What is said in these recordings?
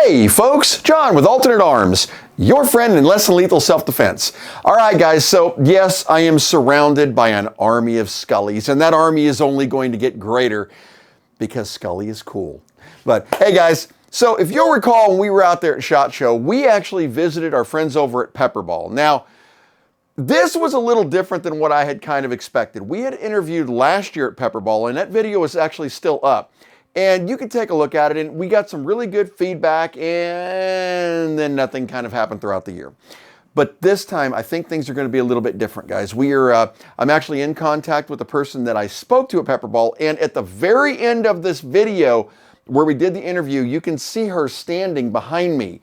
Hey folks, John with Alternate Arms, your friend in less than lethal self-defense. All right guys, so yes, I am surrounded by an army of Scullys, and that army is only going to get greater because Scully is cool. But hey guys, so if you'll recall when we were out there at SHOT Show, we actually visited our friends over at Pepperball. Now, this was a little different than what I had kind of expected. We had interviewed last year at Pepperball, and that video is actually still up. And you can take a look at it, and we got some really good feedback, and then nothing kind of happened throughout the year. But this time, I think things are going to be a little bit different, guys. I'm actually in contact with the person that I spoke to at Pepperball, and at the very end of this video, where we did the interview, you can see her standing behind me.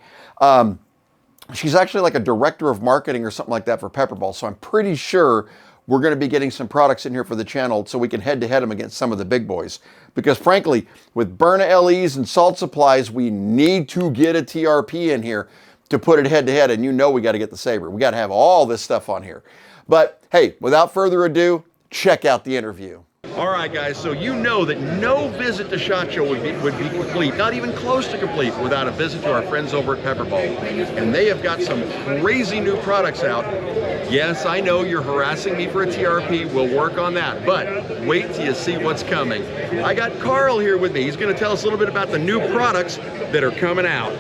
She's actually like a director of marketing or something like that for Pepperball, so I'm pretty sure we're going to be getting some products in here for the channel so we can head-to-head them against some of the big boys. Because frankly, with Byrna LEs and salt supplies, we need to get a TRP in here to put it head-to-head, and you know we got to get the Saber. We got to have all this stuff on here. But hey, without further ado, check out the interview. All right, guys, so you know that no visit to SHOT Show would be complete, not even close to complete, without a visit to our friends over at Pepperball. And they have got some crazy new products out. Yes, I know you're harassing me for a TRP. We'll work on that, but wait till you see what's coming. I got Carl here with me. He's going to tell us a little bit about the new products that are coming out.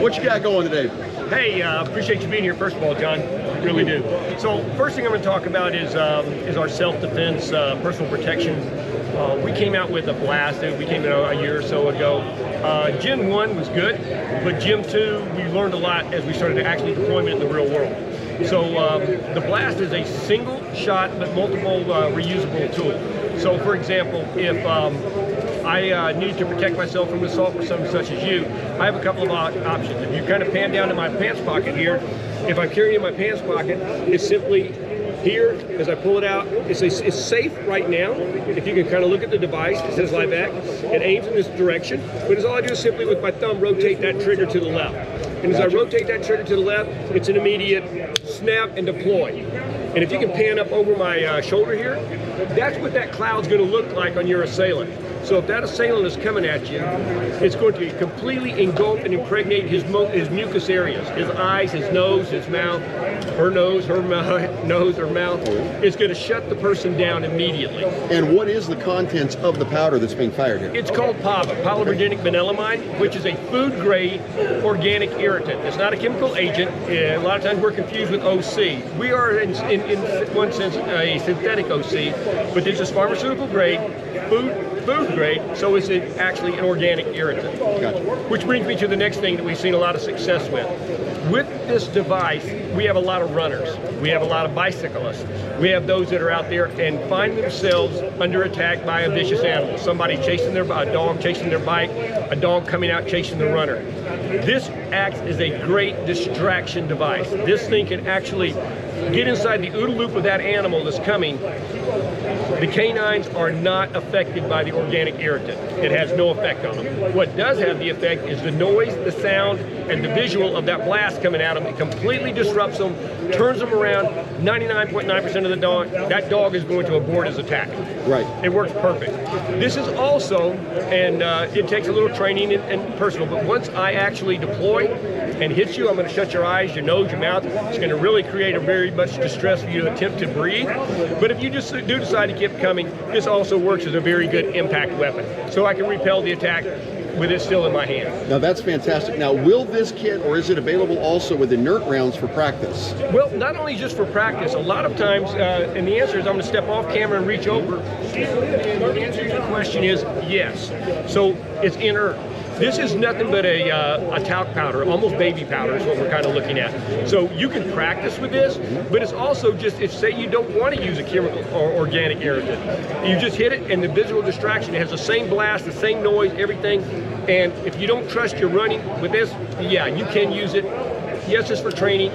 What you got going today? Hey, appreciate you being here, first of all, John. Really do. So first thing I'm going to talk about is our self-defense, personal protection. We came out with a blast. We came out a year or so ago. Gen 1 was good, but Gen 2, we learned a lot as we started actually deploying it in the real world. So the blast is a single shot but multiple reusable tool. So for example, if I need to protect myself from assault for someone such as you, I have a couple of options. If you kind of pan down to my pants pocket here, if I'm carrying in my pants pocket, it's simply here, as I pull it out, it's safe right now. If you can kind of look at the device, it says lie back. It aims in this direction, but all I do is simply with my thumb rotate that trigger to the left. And as I rotate that trigger to the left, it's an immediate snap and deploy. And if you can pan up over my shoulder here, that's what that cloud's going to look like on your assailant. So if that assailant is coming at you, it's going to completely engulf and impregnate his mucous areas, his eyes, his nose, his mouth, her nose, her nose, her mouth. It's going to shut the person down immediately. And what is the contents of the powder that's being fired here? It's called PAVA, polymorganic vanillamine, which is a food-grade organic irritant. It's not a chemical agent. A lot of times we're confused with OC. We are, in one sense, a synthetic OC, but this is pharmaceutical grade, food grade, so it's actually an organic irritant. Gotcha. Which brings me to the next thing that we've seen a lot of success with. With this device, we have a lot of runners. We have a lot of bicyclists. We have those that are out there and find themselves under attack by a vicious animal. Somebody chasing a dog chasing their bike, a dog coming out chasing the runner. This acts as a great distraction device. This thing can actually get inside the OODA loop of that animal that's coming. The canines are not affected by the organic irritant. It has no effect on them. What does have the effect is the noise, the sound, and the visual of that blast coming at them. It completely disrupts them, turns them around. 99.9% of the dog, that dog is going to abort his attack. Right. It works perfect. This is also, and it takes a little training and personal, but once I actually deploy and hit you, I'm going to shut your eyes, your nose, your mouth. It's going to really create a very much distress for you to attempt to breathe. But if you just do decide to keep coming, this also works as a very good impact weapon. So I can repel the attack with it still in my hand. Now that's fantastic. Now will this kit, or is it available also with inert rounds for practice? Well, not only just for practice, a lot of times, and the answer is I'm going to step off camera and reach over. And the answer to your question is yes. So it's inert. This is nothing but a talc powder, almost baby powder is what we're kind of looking at. So you can practice with this, but it's also just, if say you don't want to use a chemical or organic irritant, you just hit it and the visual distraction, it has the same blast, the same noise, everything. And if you don't trust your running with this, yeah, you can use it. Yes, it's for training,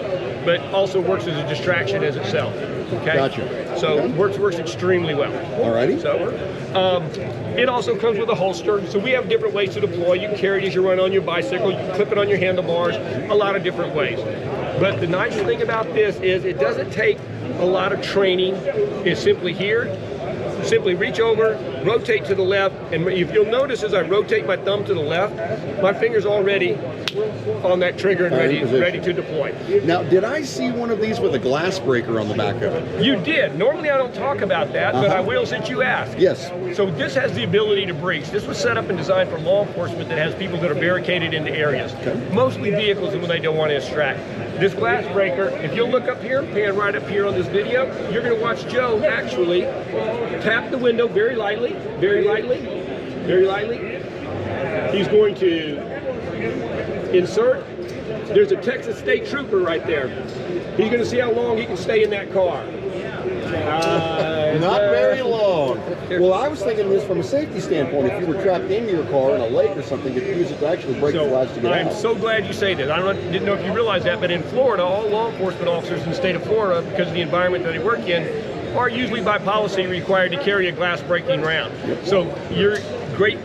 but also works as a distraction as itself. Okay? Gotcha. So okay. works extremely well. Alrighty. So it also comes with a holster. So we have different ways to deploy. You can carry it as you run on your bicycle. You can clip it on your handlebars. A lot of different ways. But the nice thing about this is it doesn't take a lot of training. It's simply here. Simply reach over, rotate to the left, and if you'll notice as I rotate my thumb to the left, my finger's already on that trigger and ready to deploy. Now, did I see one of these with a glass breaker on the back of it? You did. Normally I don't talk about that, but I will since you asked. Yes. So this has the ability to breach. This was set up and designed for law enforcement that has people that are barricaded into areas. Mostly vehicles when they don't want to extract. This glass breaker, if you'll look up here, pan right up here on this video, you're going to watch Joe actually tap the window very lightly, very lightly, very lightly. He's going to insert. There's a Texas State Trooper right there. He's going to see how long he can stay in that car. Not very long. Well, I was thinking this from a safety standpoint. If you were trapped in your car in a lake or something, you could use it to actually break the glass to get out. I'm so glad you say that. Didn't know if you realize that, but in Florida, all law enforcement officers in the state of Florida, because of the environment that they work in, are usually by policy required to carry a glass breaking round. So you're great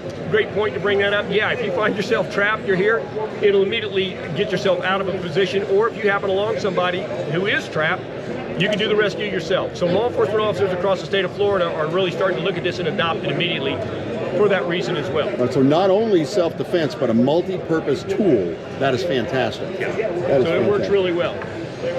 point to bring that up. Yeah, if you find yourself trapped, you're here, it'll immediately get yourself out of a position, or if you happen along somebody who is trapped, you can do the rescue yourself. So law enforcement officers across the state of Florida are really starting to look at this and adopt it immediately for that reason as well. Right, so not only self-defense, but a multi-purpose tool. That is fantastic. Yeah. So it works really well.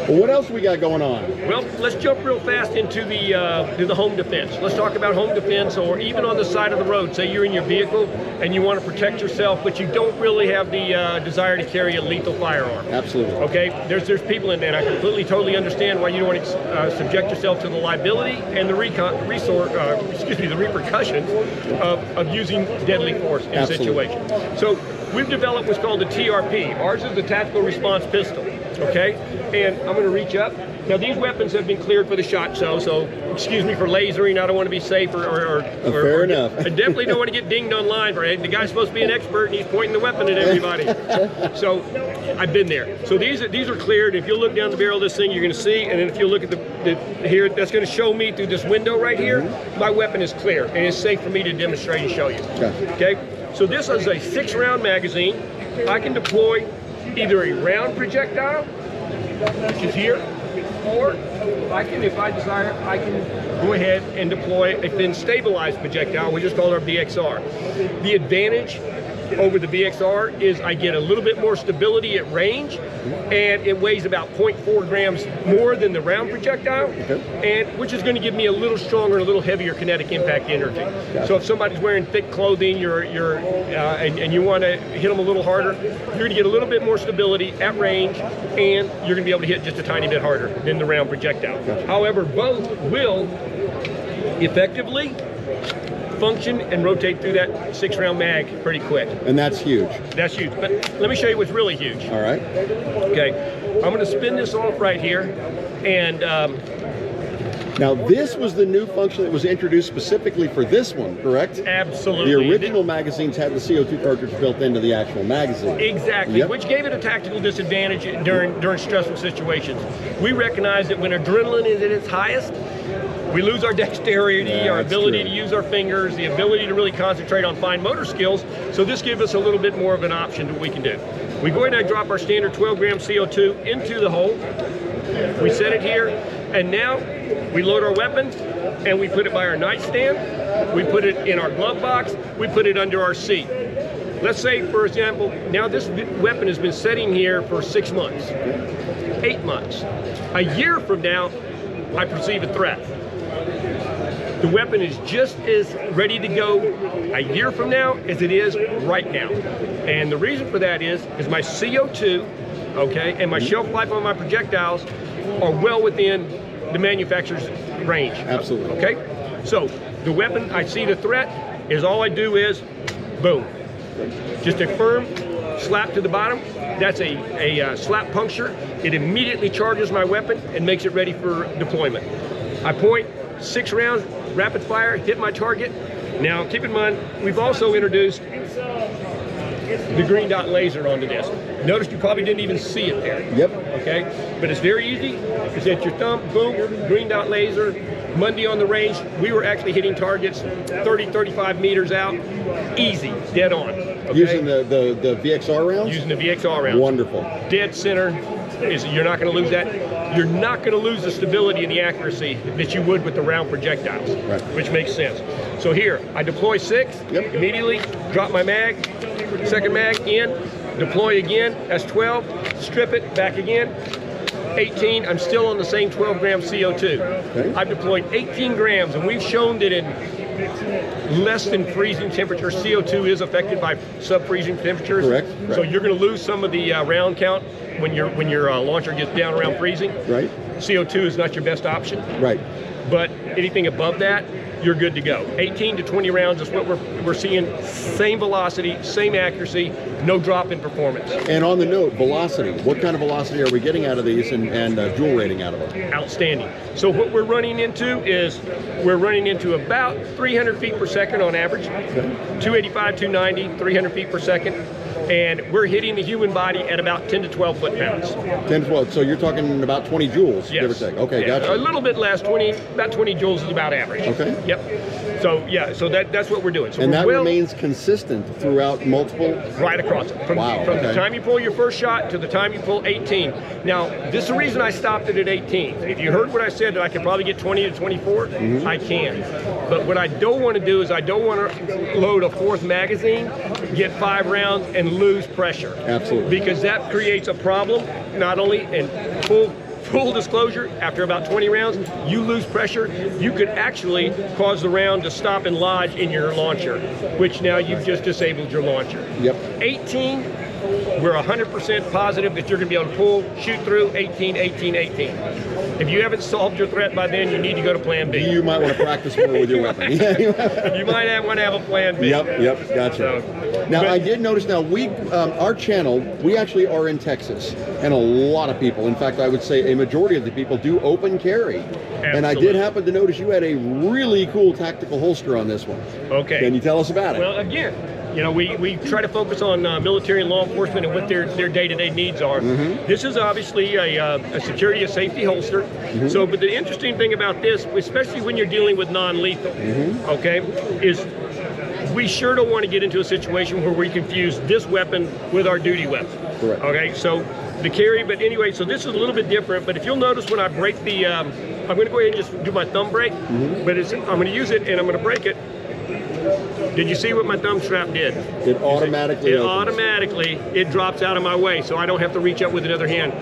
Well, what else we got going on? Well, let's jump real fast into the home defense. Let's talk about home defense, or even on the side of the road. Say you're in your vehicle and you want to protect yourself, but you don't really have the desire to carry a lethal firearm. Absolutely. Okay, there's people in there, and I completely, totally understand why you don't want to subject yourself to the liability and the repercussions of using deadly force in a situation. So we've developed what's called the TRP. Ours is the Tactical Response Pistol. Okay, and I'm going to reach up. Now these weapons have been cleared for the SHOT Show, so excuse me for lasering. I don't want to be safe fair enough. I definitely don't want to get dinged online for it. The guy's supposed to be an expert and he's pointing the weapon at everybody. So I've been there. So these are cleared. If you look down the barrel of this thing, you're going to see, and then if you look at the here, that's going to show me through this window right here, my weapon is clear and it's safe for me to demonstrate and show you. Okay, so this is a 6-round magazine. I can deploy either a round projectile, which is here, or I can, if I desire, I can go ahead and deploy a thin stabilized projectile, which is called our BXR. The advantage over the BXR is I get a little bit more stability at range, and it weighs about 0.4 grams more than the round projectile, and which is going to give me a little stronger and a little heavier kinetic impact energy. So if somebody's wearing thick clothing, and you want to hit them a little harder, you're going to get a little bit more stability at range, and you're going to be able to hit just a tiny bit harder than the round projectile. However, both will effectively function and rotate through that 6-round mag pretty quick. And that's huge. That's huge. But let me show you what's really huge. All right. Okay. I'm going to spin this off right here. And now this was the new function that was introduced specifically for this one, correct? Absolutely. The original magazines had the C02 cartridge built into the actual magazine. Exactly, which gave it a tactical disadvantage during stressful situations. We recognize that when adrenaline is at its highest, we lose our dexterity, our ability to use our fingers, the ability to really concentrate on fine motor skills. So this gives us a little bit more of an option to what we can do. We go ahead and drop our standard 12-gram CO2 into the hole. We set it here, and now we load our weapon, and we put it by our nightstand. We put it in our glove box. We put it under our seat. Let's say, for example, now this weapon has been sitting here for 6 months, 8 months. A year from now, I perceive a threat. The weapon is just as ready to go a year from now as it is right now. And the reason for that is my CO2, okay, and my shelf life on my projectiles are well within the manufacturer's range. Absolutely. Okay? So the weapon, I see the threat, is all I do is, boom. Just a firm slap to the bottom. That's a slap puncture. It immediately charges my weapon and makes it ready for deployment. I point, 6 rounds, rapid fire, hit my target. Now, keep in mind, we've also introduced the green dot laser onto this. Notice you probably didn't even see it there. Yep. Okay, but it's very easy. It's at your thumb, boom, green dot laser, Monday on the range, we were actually hitting targets 30, 35 meters out, easy, dead on. Okay? Using the VXR rounds? Using the VXR rounds. Wonderful. Dead center, you're not going to lose that. You're not going to lose the stability and the accuracy that you would with the round projectiles, right, which makes sense. So here, I deploy 6, yep, immediately, drop my mag, second mag in, deploy again, that's 12, strip it, back again, 18, I'm still on the same 12 gram CO2. Okay. I've deployed 18 grams, and we've shown that in less than freezing temperature, CO2 is affected by sub-freezing temperatures. Correct. So you're going to lose some of the round count when your launcher gets down around freezing. Right. CO2 is not your best option. Right. But anything above that, you're good to go. 18 to 20 rounds is what we're seeing. Same velocity, same accuracy, no drop in performance. And on the note, velocity. What kind of velocity are we getting out of these, and joule rating out of them? Outstanding. So what we're running into is we're running into about 300 feet per second on average. Okay. 285, 290, 300 feet per second. And we're hitting the human body at about 10 to 12 foot-pounds. 10 to 12, so you're talking about 20 joules, yes, give or take. Okay, yeah, gotcha. A little bit less, about 20 joules is about average. Okay. Yep. So yeah, so that's what we're doing. So and that remains consistent throughout multiple? Right across it. From the time you pull your first shot to the time you pull 18. Now, this is the reason I stopped it at 18. If you heard what I said, that I could probably get 20 to 24, I can. But what I don't want to do is I don't want to load a 4th magazine, get 5 rounds, and lose pressure. Absolutely. Because that creates a problem, not only in full disclosure, after about 20 rounds, you lose pressure, you could actually cause the round to stop and lodge in your launcher, which now you've just disabled your launcher. Yep. 18, we're 100% positive that you're going to be able to pull, shoot through 18, 18, 18. If you haven't solved your threat by then, you need to go to plan B. You might want to practice more with your weapon. You might want to have a plan B. Yep, gotcha. So, now, I did notice now, our channel, we actually are in Texas, and a lot of people, in fact, I would say a majority of the people do open carry. Absolutely. And I did happen to notice you had a really cool tactical holster on this one. Okay. Can you tell us about it? Well, again, you know, we try to focus on military and law enforcement and what their day-to-day needs are. This is obviously a security, a safety holster. So, but the interesting thing about this, especially when you're dealing with non-lethal, okay, is we sure don't want to get into a situation where we confuse this weapon with our duty weapon. Correct. Okay, so the carry, but anyway, so this is a little bit different, but if you'll notice when I break the, I'm going to go ahead and just do my thumb break, but I'm going to use it and I'm going to break it. Did you see what my thumb strap did? It automatically opens. Automatically, it drops out of my way, so I don't have to reach up with another hand.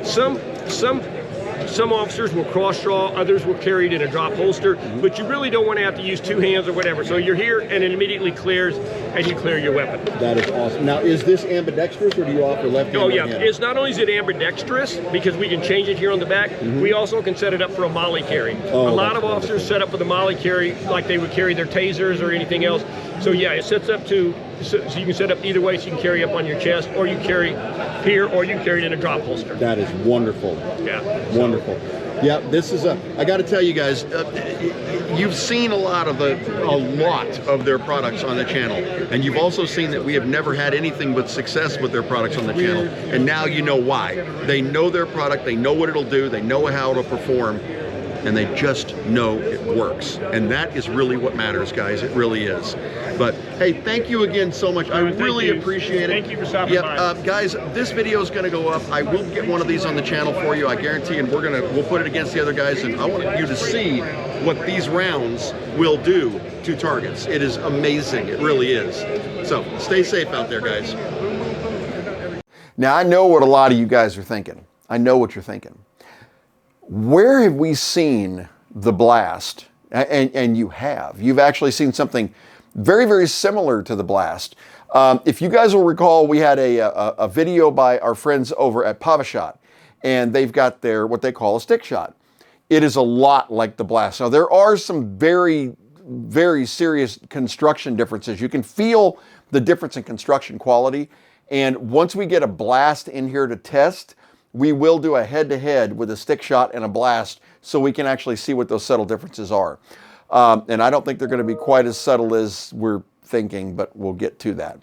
Some officers will cross-draw, others will carry it in a drop holster, but you really don't want to have to use 2 hands or whatever. So you're here and it immediately clears and you clear your weapon. That is awesome. Now, is this ambidextrous or do you offer left hand? Oh yeah, hand? it's not only is it ambidextrous, because we can change it here on the back, we also can set it up for a molly carry. A lot of officers set up for the molly carry like they would carry their tasers or anything else. So yeah, it sets up to, so you can set up either way, so you can carry up on your chest, or you carry here, or you can carry it in a drop holster. That is wonderful. Yeah. Wonderful. Yeah, this is I got to tell you guys, you've seen a lot of their products on the channel, and you've also seen that we have never had anything but success with their products on the channel, and now you know why. They know their product, they know what it'll do, they know how it'll perform, and they just know it works. And that is really what matters, guys. It really is. But hey, thank you again so much. I really appreciate it. Thank you for stopping by. Guys, this video is going to go up. I will get one of these on the channel for you, I guarantee, and we'll put it against the other guys, and I want you to see what these rounds will do to targets. It is amazing. It really is. So stay safe out there, guys. Now, I know what a lot of you guys are thinking. I know what you're thinking. Where have we seen the blast? And you have. You've actually seen something very, very similar to the blast. If you guys will recall, we had a video by our friends over at Pavashot, and they've got their what they call a stick shot. It is a lot like the blast. Now, there are some very, very serious construction differences. You can feel the difference in construction quality. And once we get a blast in here to test, we will do a head-to-head with a stick shot and a blast so we can actually see what those subtle differences are. And I don't think they're going to be quite as subtle as we're thinking, but we'll get to that.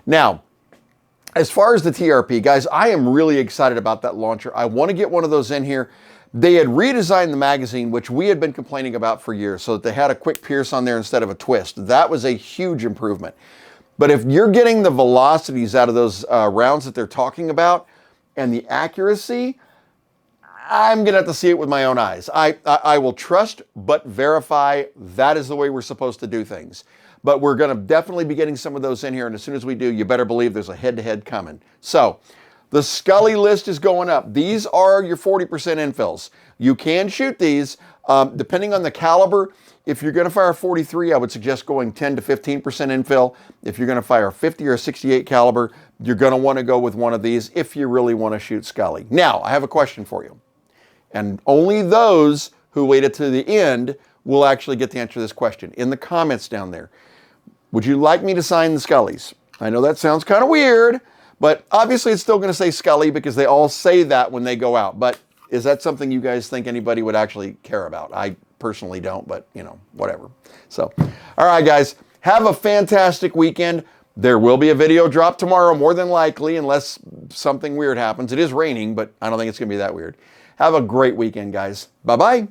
Now, As far as the TRP, guys, I am really excited about that launcher. I want to get one of those in here. They had redesigned the magazine, which we had been complaining about for years, so that they had a quick pierce on there instead of a twist. That was a huge improvement. But if you're getting the velocities out of those rounds that they're talking about and the accuracy, I'm going to have to see it with my own eyes. I will trust but verify. That is the way we're supposed to do things. But we're going to definitely be getting some of those in here, and as soon as we do, you better believe there's a head-to-head coming. So, the Scully list is going up. These are your 40% infills. You can shoot these, depending on the caliber. If you're going to fire a 43, I would suggest going 10 to 15% infill. If you're going to fire a 50 or a 68 caliber, you're going to want to go with one of these if you really want to shoot Scully. Now, I have a question for you. And only those who waited to the end will actually get to answer this question. In the comments down there, would you like me to sign the Scullys? I know that sounds kind of weird, but obviously it's still going to say Scully because they all say that when they go out. But is that something you guys think anybody would actually care about? I personally don't, but you know, whatever. So, all right, guys, have a fantastic weekend. There will be a video drop tomorrow, more than likely, unless something weird happens. It is raining, but I don't think it's going to be that weird. Have a great weekend, guys. Bye-bye.